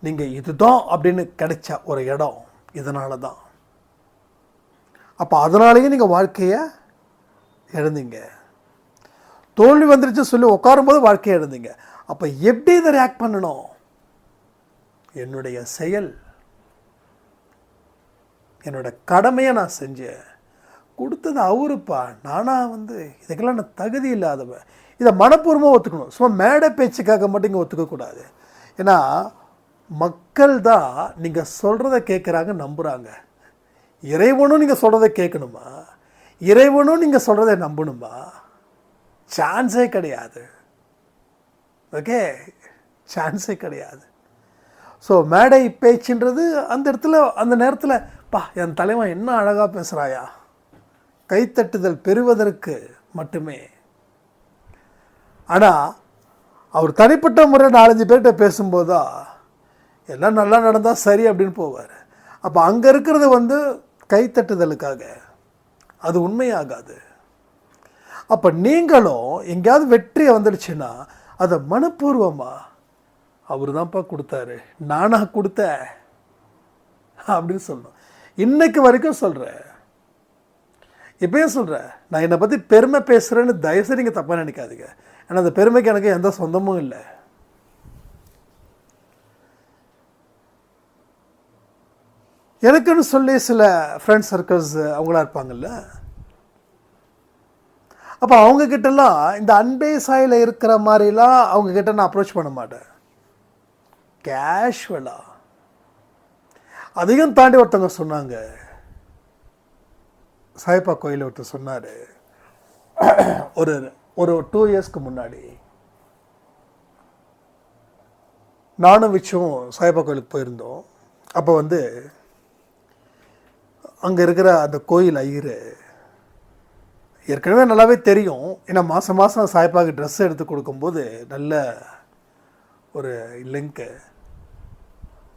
நீங்கள் இதுதான் அப்படின்னு கிடைச்ச ஒரு இடம் இதனால தான். அப்போ அதனாலேயே நீங்கள் வாழ்க்கையை இழந்தீங்க. தோல்வி வந்துருச்சு சொல்லி உட்காரும்போது வாழ்க்கையை இழந்தீங்க. அப்போ எப்படி இதை ரியாக்ட் பண்ணணும்? என்னுடைய செயல், என்னோட கடமையை நான் செஞ்சேன், கொடுத்தது அவருப்பா, நானாக இதுக்கெல்லாம் நான் தகுதி இல்லாதவன், இதை மனப்பூர்வமாக ஒத்துக்கணும். சும்மா மேடை பேச்சுக்காக மட்டும் இங்கே ஒத்துக்கக்கூடாது. ஏன்னா மக்கள் தான் நீங்கள் சொல்கிறத கேட்குறாங்க, நம்புகிறாங்க. இறைவனும் நீங்கள் சொல்கிறத கேட்கணுமா? இறைவனும் நீங்கள் சொல்கிறத நம்பணுமா? சான்ஸே கிடையாது. ஓகே, சான்ஸே கிடையாது. ஸோ மேடை பேச்சுன்றது அந்த இடத்துல அந்த நேரத்தில் பா என் தலைவன் என்ன அழகாக பேசுகிறாயா, கைத்தட்டுதல் பெறுவதற்கு மட்டுமே. ஆனால் அவர் தனிப்பட்ட முறை 4-5 பேர்கிட்ட பேசும்போதா எல்லாம் நல்லா நடந்தால் சரி அப்படின்னு போவார். அப்போ அங்கே இருக்கிறது கைத்தட்டுதலுக்காக, அது உண்மையாகாது. அப்போ நீங்களும் எங்கேயாவது வெற்றியை வந்துடுச்சுன்னா அதை மனப்பூர்வமாக அவர் தான்ப்பா கொடுத்தாரு, நானாக கொடுத்தேன் அப்படின்னு சொல்லணும். இன்னைக்கு வரைக்கும் சொல்கிறேன், இப்பயும் சொல்கிறேன், நான் என்னை பற்றி பெருமை பேசுகிறேன்னு தயவுசெய்து நீங்கள் தப்பாக நினைக்காதீங்க. ஏன்னா அந்த பெருமைக்கு எனக்கு எந்த சொந்தமும் இல்லை. எனக்குன்னு சொல்லி சில ஃப்ரெண்ட்ஸ் சர்க்கிள்ஸ் அவங்களா இருப்பாங்கல்ல, அப்போ அவங்கக்கிட்டலாம் இந்த அன்பே சாயில் இருக்கிற மாதிரிலாம் அவங்கக்கிட்ட நான் அப்ரோச் பண்ண மாட்டேன். கேஷுவலாக அதையும் தாண்டி ஒருத்தவங்க சொன்னாங்க, சாய்பா கோயில் ஒருத்தர் சொன்னார், ஒரு 2 இயர்ஸ்க்கு முன்னாடி நானும் விச்சும் சாய்பா கோயிலுக்கு போயிருந்தோம். அப்போ அங்கே இருக்கிற அந்த கோயில் ஐயர் ஏற்கனவே நல்லாவே தெரியும். ஏன்னா மாதம் மாதம் சாய்பாவுக்கு ட்ரெஸ் எடுத்து கொடுக்கும்போது நல்ல ஒரு லிங்க்கு.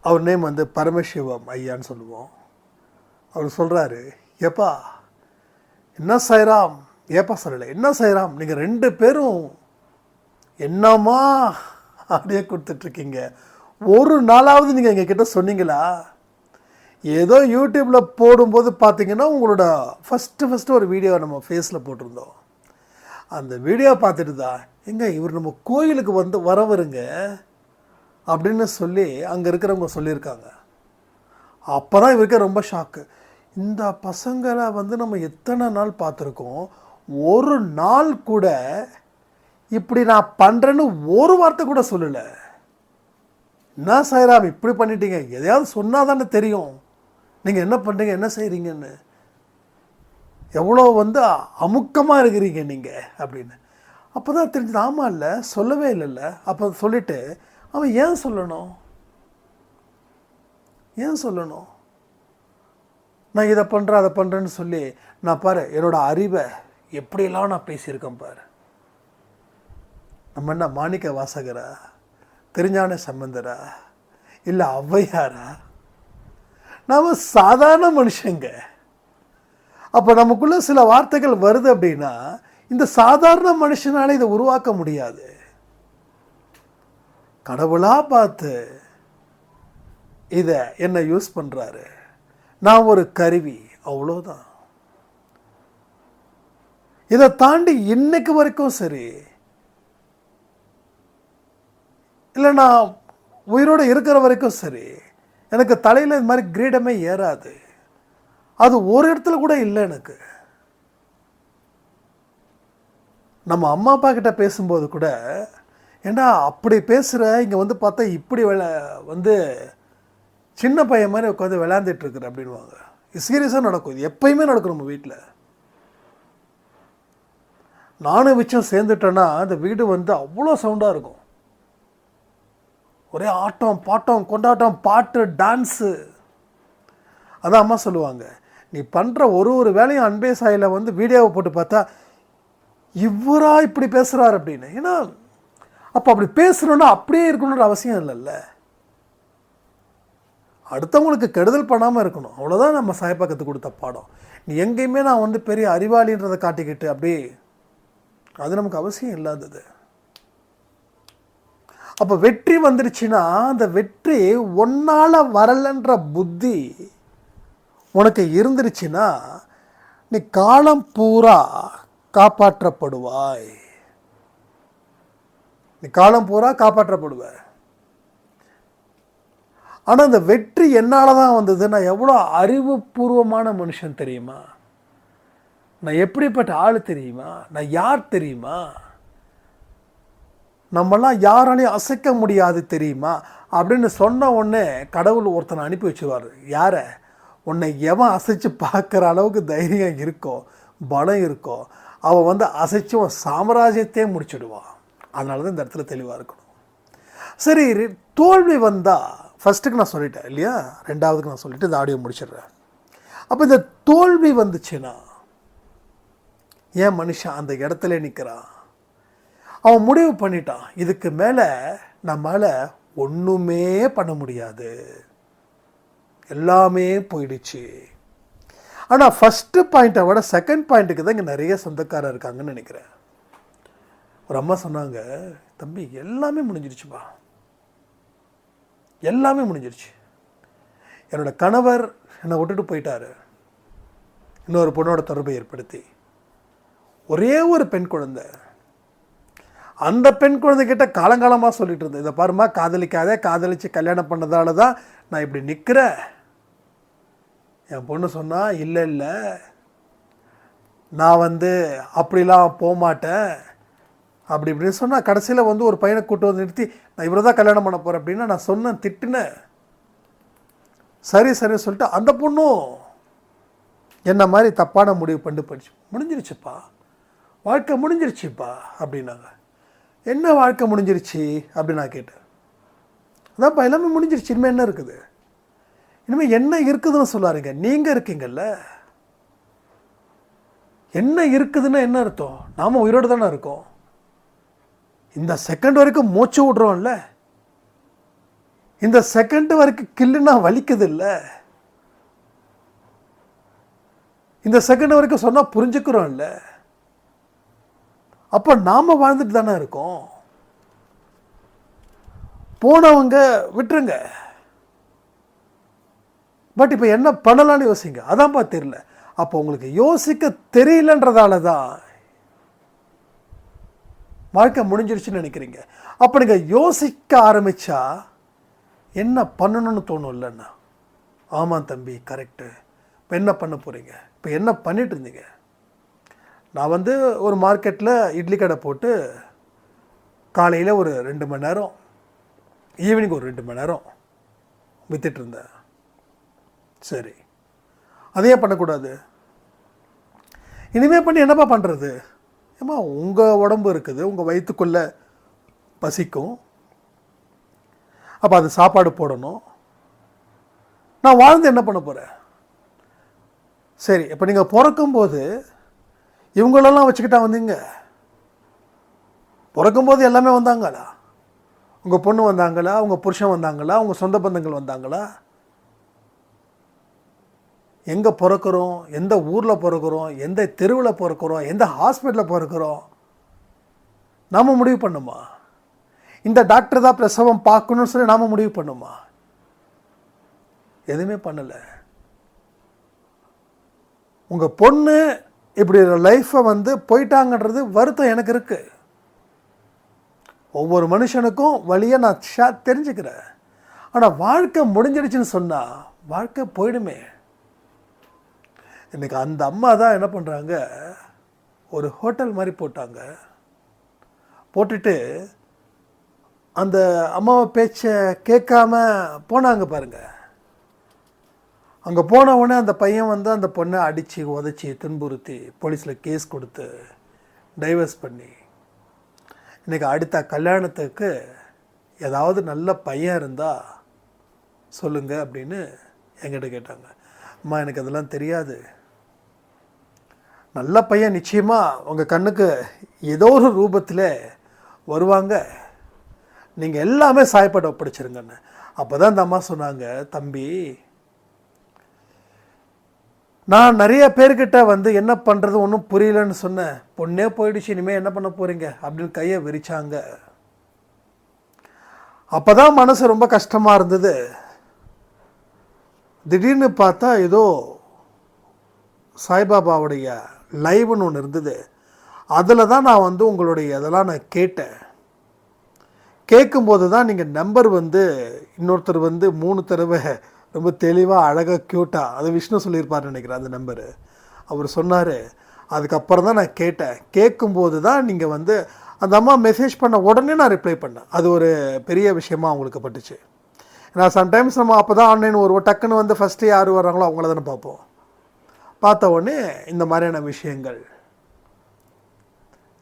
அவர் நேம் பரமசிவம் ஐயான்னு சொல்லுவோம். அவர் சொல்கிறாரு, ஏப்பா என்ன சாய்ராம், ஏப்பா சொல்லலை, என்ன சாய்ராம், நீங்கள் 2 பேரும் என்னம்மா அப்படியே கொடுத்துட்ருக்கீங்க, ஒரு நாளாவது நீங்கள் எங்ககிட்ட சொன்னீங்களா? ஏதோ யூடியூப்பில் போடும்போது பார்த்தீங்கன்னா உங்களோட ஃபஸ்ட்டு ஒரு வீடியோ நம்ம ஃபேஸில் போட்டிருந்தோம். அந்த வீடியோ பார்த்துட்டு தான் இவர் நம்ம கோயிலுக்கு வரவருங்க அப்படின்னு சொல்லி அங்கே இருக்கிறவங்க சொல்லியிருக்காங்க. அப்போ தான் இவருக்கு ரொம்ப ஷாக்கு. இந்த பசங்களை நம்ம எத்தனை நாள் பார்த்துருக்கோம், ஒரு நாள் கூட இப்படி நான் பண்ணுறேன்னு ஒரு வார்த்தை கூட சொல்லலை. என்ன சாய்ராம் இப்படி பண்ணிட்டீங்க, எதையாவது சொன்னால் தானே தெரியும் நீங்கள் என்ன பண்ணுறீங்க, என்ன செய்கிறீங்கன்னு, எவ்வளோ அமுக்கமாக இருக்கிறீங்க நீங்கள் அப்படின்னு. அப்போ தான் தெரிஞ்சது, ஆமாம் இல்லை சொல்லவே இல்லைல்ல. அப்போ சொல்லிவிட்டு அவன் ஏன் சொல்லணும், நான் இதை பண்ணுறேன் அதை பண்ணுறேன்னு சொல்லி நான் பாரு என்னோடய அறிவை எப்படியெல்லாம் நான் பேசியிருக்கேன் பாரு. நம்ம என்ன மாணிக்க வாசகரா, திருஞான சம்பந்தரா, இல்லை ஔவையாரா? நாம் சாதாரண மனுஷங்க. அப்போ நமக்குள்ள சில வார்த்தைகள் வருது அப்படின்னா இந்த சாதாரண மனுஷனால இதை உருவாக்க முடியாது. கடவுளாக பார்த்து இதை என்ன யூஸ் பண்ணுறாரு, நான் ஒரு கருவி, அவ்வளோதான். இதை தாண்டி இன்னைக்கு வரைக்கும் சரி, இல்லை நான் உயிரோடு இருக்கிற வரைக்கும் சரி, எனக்கு தலையில் இது மாதிரி கிரீடமே ஏறாது. அது ஒரு இடத்துல கூட இல்லை எனக்கு. நம்ம அம்மா அப்பா கிட்ட பேசும்போது கூட, ஏண்டா அப்படி பேசுகிற, இங்கே பார்த்தா இப்படி சின்ன பையன் மாதிரி உட்காந்து விளையாண்டுட்டு இருக்கிற அப்படின்வாங்க. இது சீரியஸாக நடக்கும், இது எப்பயுமே நடக்கும் நம்ம வீட்டில். நானும் விச்சும் சேர்ந்துட்டேன்னா அந்த வீடு அவ்வளோ சவுண்டாக இருக்கும். ஒரே ஆட்டம் பாட்டம் கொண்டாட்டம் பாட்டு டான்ஸு. அதான் அம்மா சொல்லுவாங்க, நீ பண்ணுற ஒரு வேலையும் அன்பே சாயில் வீடியோவை போட்டு பார்த்தா இவரா இப்படி பேசுகிறார் அப்படின்னு. ஏன்னா அப்போ அப்படி பேசுகிறோன்னா அப்படியே இருக்கணுன்ற அவசியம் இல்லைல்ல. அடுத்தவங்களுக்கு கெடுதல் பண்ணாமல் இருக்கணும். அவ்வளோதான் நம்ம சாயப்பா கற்றுக் கொடுத்த பாடம். நீ எங்கேயுமே நான் வந்து பெரிய அறிவாளின்றதை காட்டிக்கிட்டு அப்படியே, அது நமக்கு அவசியம் இல்லாதது. அப்போ வெற்றி வந்துடுச்சுன்னா அந்த வெற்றி ஒன்னால் வரலன்ற புத்தி உனக்கு இருந்துருச்சுன்னா நீ காலம் பூரா காப்பாற்றப்படுவாய். நீ காலம் பூரா காப்பாற்றப்படுவ. ஆனால் அந்த வெற்றி என்னால் தான் வந்தது. நான் எவ்வளோ அறிவுபூர்வமான மனுஷன் தெரியுமா, நான் எப்படிப்பட்ட ஆள் தெரியுமா, நான் யார் தெரியுமா, நம்மெல்லாம் யாராலையும் அசைக்க முடியாது தெரியுமா அப்படின்னு சொன்ன உடனே கடவுள் ஒருத்தனை அனுப்பி வச்சுருவார். யாரை? உன்னை எவன் அசைச்சு பார்க்குற அளவுக்கு தைரியம் இருக்கோ, பலம் இருக்கோ, அவன் வந்து அசைச்சு உன் சாம்ராஜ்யத்தையே முடிச்சுடுவான். அதனால தான் இந்த இடத்துல தெளிவாக இருக்கணும். சரி, தோல்வி வந்தால் ஃபஸ்ட்டுக்கு நான் சொல்லிட்டேன் இல்லையா, ரெண்டாவதுக்கு நான் சொல்லிவிட்டு இந்த ஆடியோ முடிச்சிடுறேன். அப்போ இந்த தோல்வி வந்துச்சுன்னா ஏன் மனுஷன் அந்த இடத்துல நிற்கிறான்? அவன் முடிவு பண்ணிட்டான், இதுக்கு மேலே நம்மளால் ஒன்றுமே பண்ண முடியாது, எல்லாமே போயிடுச்சு. ஆனால் ஃபஸ்ட்டு பாயிண்ட்டை விட செகண்ட் பாயிண்ட்டுக்கு தான் இங்கே நிறைய சொந்தக்காரர் இருக்காங்கன்னு நினைக்கிறேன். ஒரு அம்மா சொன்னாங்க, தம்பி எல்லாமே முடிஞ்சிருச்சுப்பா, எல்லாமே முடிஞ்சிருச்சு. என்னோடய கணவர் என்னை விட்டுட்டு போயிட்டாரு, இன்னொரு பொண்ணோட தொடர்பை ஏற்படுத்தி. ஒரே ஒரு பெண் குழந்தை. அந்த பெண் குழந்தைகிட்ட காலங்காலமாக சொல்லிட்டு இருந்தேன், இதை பாருமா காதலிக்காதே, காதலித்து கல்யாணம் பண்ணதால தான் நான் இப்படி நிற்கிறேன். என் பொண்ணு சொன்னால், இல்லை இல்லை நான் வந்து அப்படிலாம் போகமாட்டேன் அப்படி இப்படின்னு சொன்னால், கடைசியில் வந்து ஒரு பையனை கூட்டு வந்து நிறுத்தி நான் இவரை தான் கல்யாணம் பண்ண போகிறேன் அப்படின்னா நான் சொன்னேன், திட்டினேன். சரி சரின்னு சொல்லிட்டு அந்த பொண்ணும் என்ன மாதிரி தப்பான முடிவு பண்ணி போயிடுச்சு. முடிஞ்சிருச்சுப்பா, வாழ்க்கை முடிஞ்சிருச்சுப்பா அப்படின்னாங்க. என்ன வாழ்க்கை முடிஞ்சிருச்சு அப்படின்னு நான் கேட்டேன். அதான்ப்பா எல்லாமே முடிஞ்சிருச்சு, இனிமேல் என்ன இருக்குது, இனிமேல் என்ன இருக்குதுன்னு சொல்லாருங்க. நீங்கள் இருக்கீங்கல்ல, என்ன இருக்குதுன்னா என்ன அர்த்தம்? நாம் உயிரோடு தானே இருக்கோம். இந்த செகண்ட் வரைக்கும் மூச்சு விட்றோம்ல, இந்த செகண்ட் வரைக்கும் கில்லுன்னா வலிக்குது இல்லை, இந்த செகண்ட் வரைக்கும் சொன்னால் புரிஞ்சுக்கிறோம்ல, அப்போ நாம் வாழ்ந்துட்டு தானே இருக்கோம். போனவங்க விட்டுருங்க, பட் இப்போ என்ன பண்ணலான்னு யோசிங்க. அதான்ப்பா தெரியல. அப்போ உங்களுக்கு யோசிக்க தெரியலன்றதால தான் வாழ்க்கை முடிஞ்சிருச்சுன்னு நினைக்கிறீங்க. அப்போ நீங்கள் யோசிக்க ஆரம்பித்தா என்ன பண்ணணும்னு தோணும் இல்லைன்னா, ஆமாம் தம்பி கரெக்டு, இப்போ என்ன பண்ண போகிறீங்க, இப்போ என்ன பண்ணிட்டு இருந்தீங்க? நான் வந்து ஒரு மார்க்கெட்டில் இட்லி கடை போட்டு காலையில் ஒரு 2 மணி நேரம், ஈவினிங் ஒரு 2 மணி நேரம் விற்றுட்டு இருந்தேன். சரி, அதையே பண்ணக்கூடாது. இனிமேல் பண்ணி என்னப்பா பண்ணுறது? ஏம்மா உங்கள் உடம்பு இருக்குது, உங்கள் வயிற்றுக்குள்ளே பசிக்கும், அப்போ அது சாப்பாடு போடணும். நான் வாழ்ந்து என்ன பண்ண போகிறேன்? சரி, இப்போ நீங்கள் பிறக்கும்போது இவங்களெல்லாம் வச்சுக்கிட்டா வந்தீங்க? பிறக்கும்போது எல்லாமே வந்தாங்களா? உங்கள் பொண்ணு வந்தாங்களா, உங்கள் புருஷன் வந்தாங்களா, உங்கள் சொந்த பந்தங்கள் வந்தாங்களா? எங்கே பிறக்கிறோம், எந்த ஊரில் பிறக்கிறோம், எந்த தெருவில் பிறக்கிறோம், எந்த ஹாஸ்பிட்டலில் பிறக்கிறோம், நாம் முடிவு பண்ணுமா? இந்த டாக்டர் தான் பிரசவம் பார்க்கணும்னு சொல்லி நாம் முடிவு பண்ணுமா? எதுவுமே பண்ணலை. உங்கள் பொண்ணு இப்படி லைஃப்பை வந்து போயிட்டாங்கன்றது வருத்தம் எனக்கு இருக்குது. ஒவ்வொரு மனுஷனுக்கும் வழியை நான் தெரிஞ்சுக்கிறேன். ஆனால் வாழ்க்கை முடிஞ்சிடுச்சுன்னு சொன்னால் வாழ்க்கை போயிடுமே. இன்றைக்கி அந்த அம்மா தான் என்ன பண்ணுறாங்க, ஒரு ஹோட்டல் மாதிரி போட்டாங்க. போட்டுட்டு அந்த அம்மாவை பேச்சை கேட்காம போனாங்க பாருங்கள். அங்கே போன உடனே அந்த பையன் வந்து அந்த பொண்ணை அடித்து உதச்சி துன்புறுத்தி போலீஸில் கேஸ் கொடுத்து டைவர்ஸ் பண்ணி, இன்றைக்கி அடுத்த கல்யாணத்துக்கு ஏதாவது நல்ல பையன் இருந்தால் சொல்லுங்கள் அப்படின்னு என்கிட்ட கேட்டாங்க. அம்மா எனக்கு அதெல்லாம் தெரியாது, நல்ல பையன் நிச்சயமாக உங்கள் கண்ணுக்கு ஏதோ ஒரு ரூபத்தில் வருவாங்க, நீங்கள் எல்லாமே சாயப்பட ஒப்படைச்சிருங்கன்னு. அப்போ தான் அந்த அம்மா சொன்னாங்க, தம்பி நான் நிறைய பேர்கிட்ட வந்து என்ன பண்ணுறது ஒன்றும் புரியலன்னு சொன்னேன். பொண்ணே போயிடுச்சு, இனிமேல் என்ன பண்ண போகிறீங்க அப்படின்னு கையை விரிச்சாங்க. அப்போ தான் மனசு ரொம்ப கஷ்டமாக இருந்தது. திடீர்னு பார்த்தா ஏதோ சாய்பாபாவுடைய லைவ்னு ஒன்று இருந்தது. அதில் தான் நான் வந்து உங்களுடைய இதெல்லாம் நான் கேட்டேன். கேட்கும்போது தான் நீங்கள் நம்பர் வந்து இன்னொருத்தர் வந்து 3 தடவை ரொம்ப தெளிவாக அழகாக க்யூட்டாக, அது விஷ்ணு சொல்லியிருப்பார்னு நினைக்கிறேன் அந்த நம்பரு. அவர் சொன்னார். அதுக்கப்புறம் தான் நான் கேட்டேன். கேட்கும்போது தான் நீங்கள் வந்து அந்த அம்மா மெசேஜ் பண்ண உடனே நான் ரிப்ளை பண்ணேன். அது ஒரு பெரிய விஷயமா அவங்களுக்கு பட்டுச்சு. ஏன்னா சம்டைம்ஸ் நம்ம அப்போ தான் ஆன்லைன் ஒரு டக்குன்னு வந்து ஃபஸ்ட்டு யார் வர்றாங்களோ அவங்கள தானே பார்ப்போம். பார்த்த உடனே இந்த மாதிரியான விஷயங்கள்,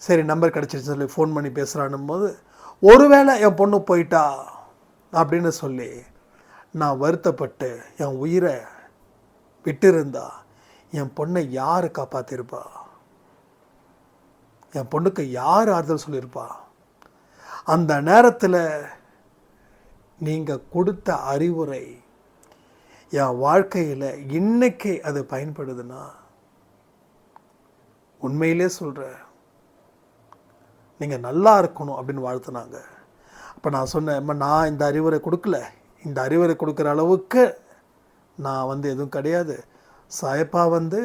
சரி நம்பர் கிடச்சிருச்சு சொல்லி ஃபோன் பண்ணி பேசுகிறான்னும் போது, ஒருவேளை என் பொண்ணு போயிட்டா அப்படின்னு சொல்லி நான் வருத்தப்பட்டு என் உயிரை விட்டிருந்தா என் பொண்ணை யார் காப்பாற்றிருப்பா? என் பொண்ணுக்கு யார் ஆறுதல் சொல்லியிருப்பா? அந்த நேரத்தில் நீங்கள் கொடுத்த அறிவுரை என் வாழ்க்கையில் இன்னைக்கு அது பயன்படுதுன்னா உண்மையிலே சொல்கிறேன், நீங்கள் நல்லா இருக்கணும் அப்படின்னு வாழ்த்துனாங்க. அப்போ நான் சொன்னேன், நான் இந்த அறிவுரை கொடுக்கல, இந்த அறிவுரை கொடுக்குற அளவுக்கு நான் வந்து எதுவும் கிடையாது. சாயப்பா வந்து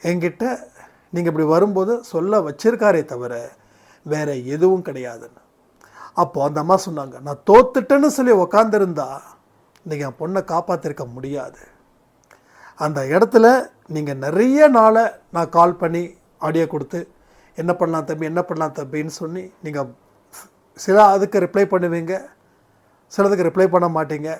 என்கிட்ட நீங்கள் இப்படி வரும்போது சொல்ல வச்சிருக்காரே தவிர வேறு எதுவும் கிடையாதுன்னு. அப்போது அந்த அம்மா சொன்னாங்க, நான் தோத்துட்டேன்னு சொல்லி உக்காந்துருந்தா நீங்கள் என் பொண்ணை காப்பாற்றிருக்க முடியாது. அந்த இடத்துல நீங்கள் நிறைய நாளை நான் கால் பண்ணி ஆடியோ கொடுத்து என்ன பண்ணலாம் தம்பி, என்ன பண்ணலாம் தம்பின்னு சொல்லி நீங்கள் சில அதுக்கு ரிப்ளை பண்ணுவீங்க, சிலதுக்கு ரிப்ளை பண்ண மாட்டீங்க.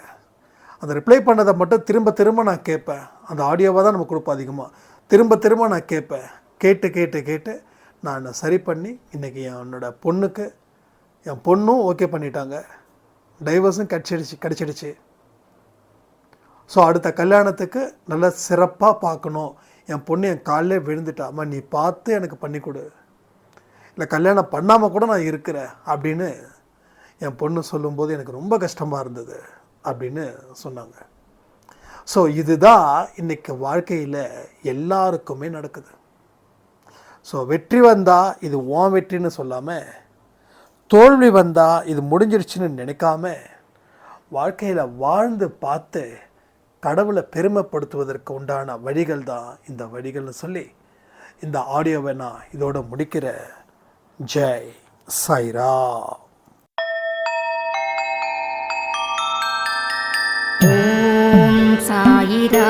அந்த ரிப்ளை பண்ணதை மட்டும் திரும்ப திரும்ப நான் கேட்பேன். அந்த ஆடியோவாக தான் நம்ம கொடுப்போம் அதிகமாக. திரும்ப திரும்ப நான் கேட்பேன். கேட்டு கேட்டு கேட்டு நான் சரி பண்ணி இன்றைக்கி என்னோடய பொண்ணுக்கு, என் பொண்ணும் ஓகே பண்ணிட்டாங்க, டைவர்ஸும் கிடச்சிடுச்சு. ஸோ அடுத்த கல்யாணத்துக்கு நல்லா சிறப்பாக பார்க்கணும். என் பொண்ணு என் காலிலே விழுந்துட்டாம்மா, நீ பார்த்து எனக்கு பண்ணி கொடு, இல்லை கல்யாணம் பண்ணாமல் கூட நான் இருக்கிறேன் அப்படின்னு என் பொண்ணு சொல்லும்போது எனக்கு ரொம்ப கஷ்டமாக இருந்தது அப்படின்னு சொன்னாங்க. ஸோ இதுதான் இன்றைக்கி வாழ்க்கையில் எல்லாருக்குமே நடக்குது. ஸோ வெற்றி வந்தால் இது உன் வெற்றின்னு சொல்லாமல், தோல்வி வந்தால் இது முடிஞ்சிருச்சுன்னு நினைக்காம வாழ்க்கையில் வாழ்ந்து பார்த்து கடவுளை பெருமைப்படுத்துவதற்கு உண்டான வழிகள் தான் இந்த வழிகள்னு சொல்லி இந்த ஆடியோவை நான் இதோட முடிக்கிறேன். ஜெய் சாய்ராம். ஓம் சாயிரா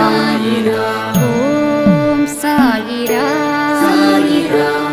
சாயிரா, ஓம் சாயிரா சாயிரா.